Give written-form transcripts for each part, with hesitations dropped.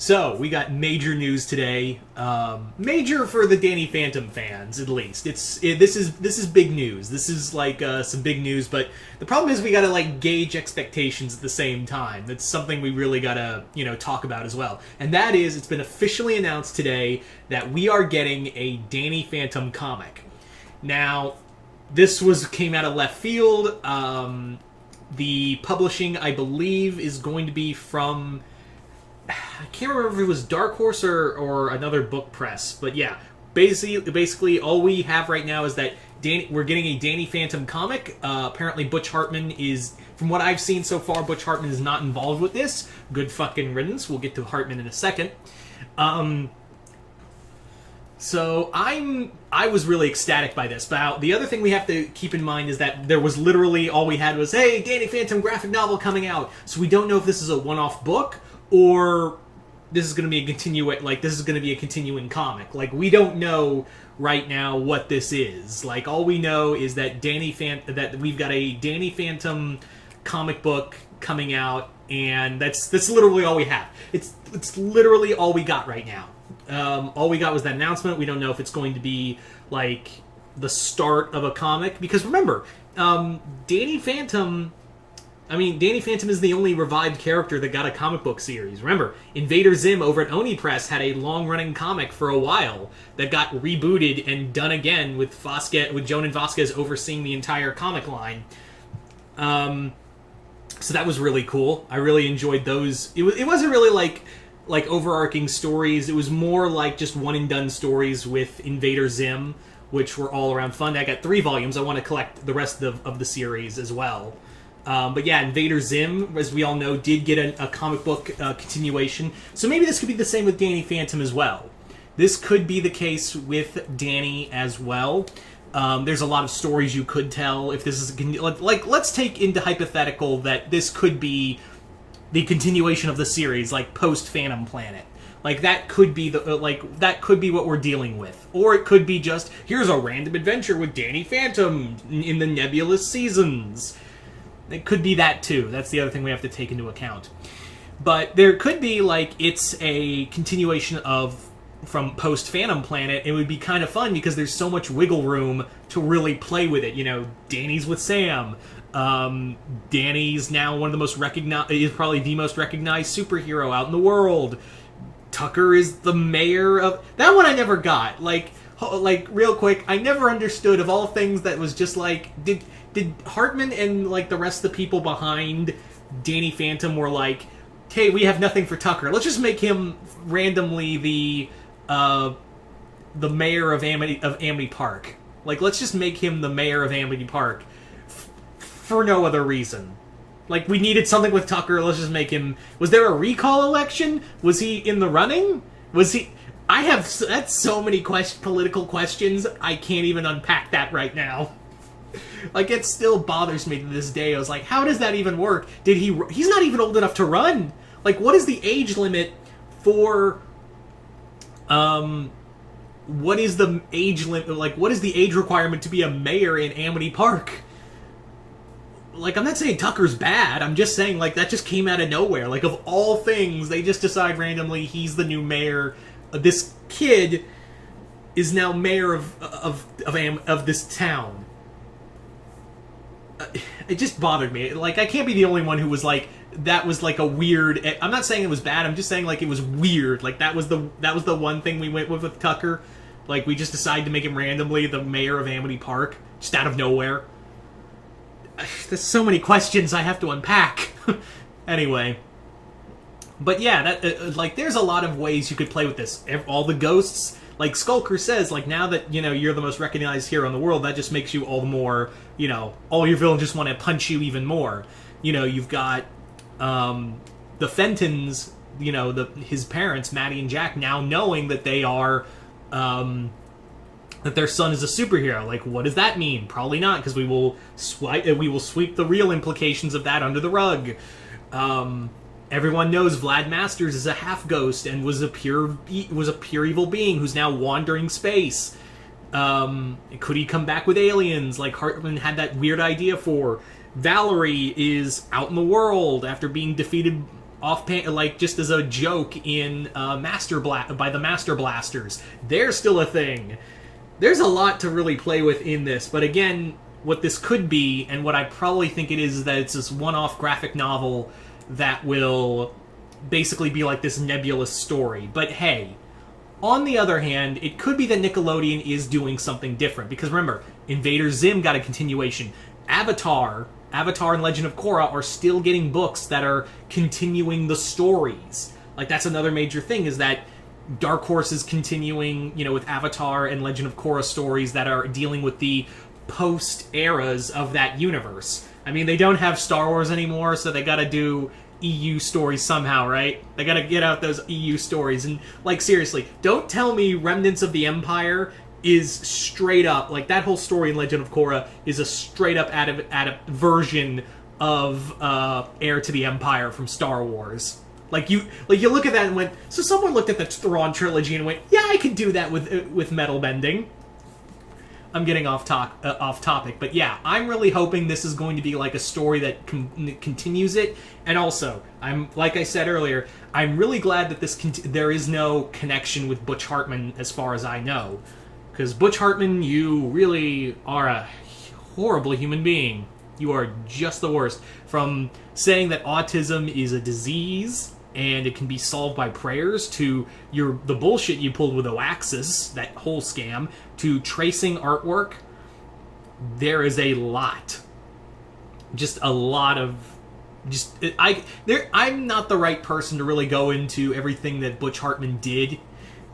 So, we got major news today. Major for the Danny Phantom fans, at least. This is big news. This is like some big news, but the problem is we gotta like gauge expectations at the same time. That's something we really gotta talk about as well. And that is, it's been officially announced today that we are getting a Danny Phantom comic. Now, this came out of left field. The publishing, I believe, is going to be from, I can't remember if it was Dark Horse or another book press, but yeah, basically all we have right now is that we're getting a Danny Phantom comic. Apparently Butch Hartman is, from what I've seen so far, Butch Hartman is not involved with this. Good fucking riddance. We'll get to Hartman in a second. So I was really ecstatic by this. But the other thing we have to keep in mind is that there was literally, all we had was, hey, Danny Phantom graphic novel coming out. So we don't know if this is a one-off book or this is going to be a continuing comic. Like, we don't know right now what this is. Like, all we know is that that we've got a Danny Phantom comic book coming out, and that's literally all we have. It's literally all we got right now. All we got was that announcement. We don't know if it's going to be like the start of a comic, because remember, Danny Phantom is the only revived character that got a comic book series. Remember, Invader Zim over at Oni Press had a long-running comic for a while that got rebooted and done again with Jonan Vasquez overseeing the entire comic line. So that was really cool. I really enjoyed those. It wasn't really like overarching stories. It was more like just one-and-done stories with Invader Zim, which were all around fun. I got 3 volumes. I want to collect the rest of the series as well. But yeah, Invader Zim, as we all know, did get a comic book continuation. So maybe this could be the same with Danny Phantom as well. This could be the case with Danny as well. There's a lot of stories you could tell if this is let's take into hypothetical that this could be the continuation of the series, like post Phantom Planet. Like, that could be that could be what we're dealing with. Or it could be just, here's a random adventure with Danny Phantom in the Nebulous seasons. It could be that too. That's the other thing we have to take into account. But there could be, like, it's a continuation from post Phantom Planet. It would be kind of fun because there's so much wiggle room to really play with it. Danny's with Sam. Danny's now one of the most is probably the most recognized superhero out in the world. Tucker is the mayor of... That one I never got. Like real quick, I never understood, of all things, that was just like... Did Hartman and, like, the rest of the people behind Danny Phantom were like, hey, we have nothing for Tucker. Let's just make him randomly the mayor of Amity Park. Like, let's just make him the mayor of Amity Park. For no other reason. Like, we needed something with Tucker, let's just make him... Was there a recall election? Was he in the running? Was he... That's so many political questions, I can't even unpack that right now. Like, it still bothers me to this day. I was like, how does that even work? He's not even old enough to run! Like, what is the age limit for... What is the age limit... Like, what is the age requirement to be a mayor in Amity Park? Like, I'm not saying Tucker's bad, I'm just saying, like, that just came out of nowhere. Like, of all things, they just decide randomly he's the new mayor. This kid is now mayor of this town. It just bothered me. Like, I can't be the only one who was like, that was like a weird... I'm not saying it was bad, I'm just saying, like, it was weird. Like, that was the one thing we went with Tucker. Like, we just decided to make him randomly the mayor of Amity Park, just out of nowhere. There's so many questions I have to unpack. Anyway. But yeah, that there's a lot of ways you could play with this. All the ghosts, like Skulker says, like, now that, you're the most recognized hero in the world, that just makes you all the more, all your villains just want to punch you even more. You've got the Fentons, his parents, Maddie and Jack, now knowing that they are... that their son is a superhero. Like, what does that mean? Probably not, because we will sweep the real implications of that under the rug. Everyone knows Vlad Masters is a half ghost and was a pure evil being who's now wandering space. Could he come back with aliens, like Hartman had that weird idea for? Valerie is out in the world after being defeated like just as a joke in by the Master Blasters. They're still a thing. There's a lot to really play with in this, but again, what this could be, and what I probably think it is that it's this one-off graphic novel that will basically be like this nebulous story. But hey, on the other hand, it could be that Nickelodeon is doing something different, because remember, Invader Zim got a continuation. Avatar and Legend of Korra are still getting books that are continuing the stories. Like, that's another major thing, is that Dark Horse is continuing, with Avatar and Legend of Korra stories that are dealing with the post-eras of that universe. I mean, they don't have Star Wars anymore, so they gotta do EU stories somehow, right? They gotta get out those EU stories. And, like, seriously, don't tell me Remnants of the Empire is straight up, like, that whole story in Legend of Korra is a straight up version of Heir to the Empire from Star Wars. Like you look at that and went, so someone looked at the Thrawn trilogy and went, yeah, I could do that with metal bending. I'm getting off topic, but yeah, I'm really hoping this is going to be like a story that continues it. And also, like I said earlier, I'm really glad that there is no connection with Butch Hartman as far as I know, because Butch Hartman, you really are a horrible human being. You are just the worst. From saying that autism is a disease and it can be solved by prayers, to the bullshit you pulled with Oaxis, that whole scam, to tracing artwork, there is a lot. Just a lot of... I'm not the right person to really go into everything that Butch Hartman did.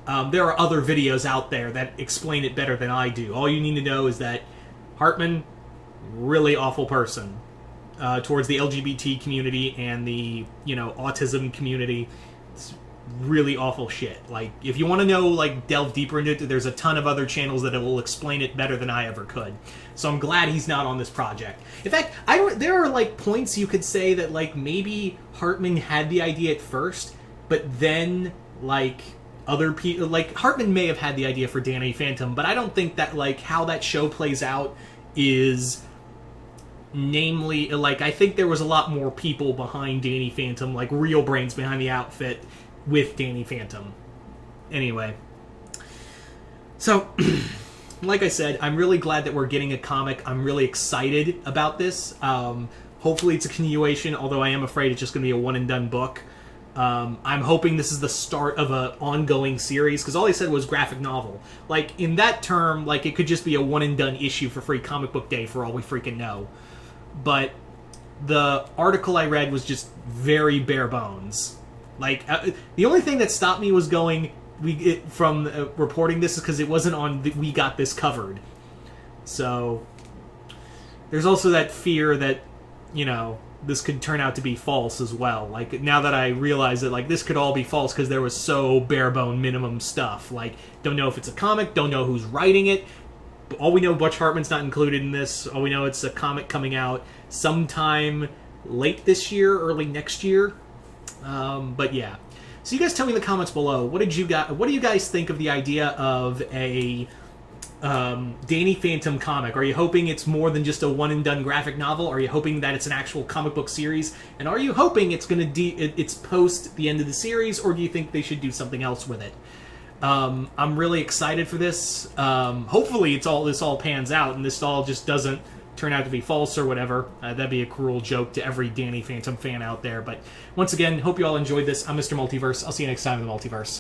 There are other videos out there that explain it better than I do. All you need to know is that Hartman, really awful person. Towards the LGBT community and the, autism community. It's really awful shit. Like, if you want to know, like, delve deeper into it, there's a ton of other channels that will explain it better than I ever could. So I'm glad he's not on this project. In fact, there are, like, points you could say that, like, maybe Hartman had the idea at first, but then, like, other people, like, Hartman may have had the idea for Danny Phantom, but I don't think that, like, how that show plays out is... Namely, like, I think there was a lot more people behind Danny Phantom, like real brains behind the outfit with Danny Phantom. Anyway. So, like I said, I'm really glad that we're getting a comic. I'm really excited about this. Hopefully it's a continuation, although I am afraid it's just going to be a one-and-done book. I'm hoping this is the start of an ongoing series, because all he said was graphic novel. Like, in that term, like, it could just be a one-and-done issue for Free Comic Book Day for all we freaking know. But the article I read was just very bare bones. Like, the only thing that stopped me was from reporting this is because it wasn't on We Got This Covered. So, there's also that fear that, this could turn out to be false as well. Like, now that I realize that, like, this could all be false because there was so bare bone minimum stuff. Like, don't know if it's a comic, don't know who's writing it. All we know, Butch Hartman's not included in this. All we know, it's a comic coming out sometime late this year, early next year. But yeah. So you guys tell me in the comments below, what do you guys think of the idea of a Danny Phantom comic? Are you hoping it's more than just a one-and-done graphic novel? Are you hoping that it's an actual comic book series? And are you hoping it's going to it's post the end of the series, or do you think they should do something else with it? I'm really excited for this. Hopefully this all pans out and this all just doesn't turn out to be false or whatever. That'd be a cruel joke to every Danny Phantom fan out there. But once again, hope you all enjoyed this. I'm Mr. Multiverse. I'll see you next time in the Multiverse.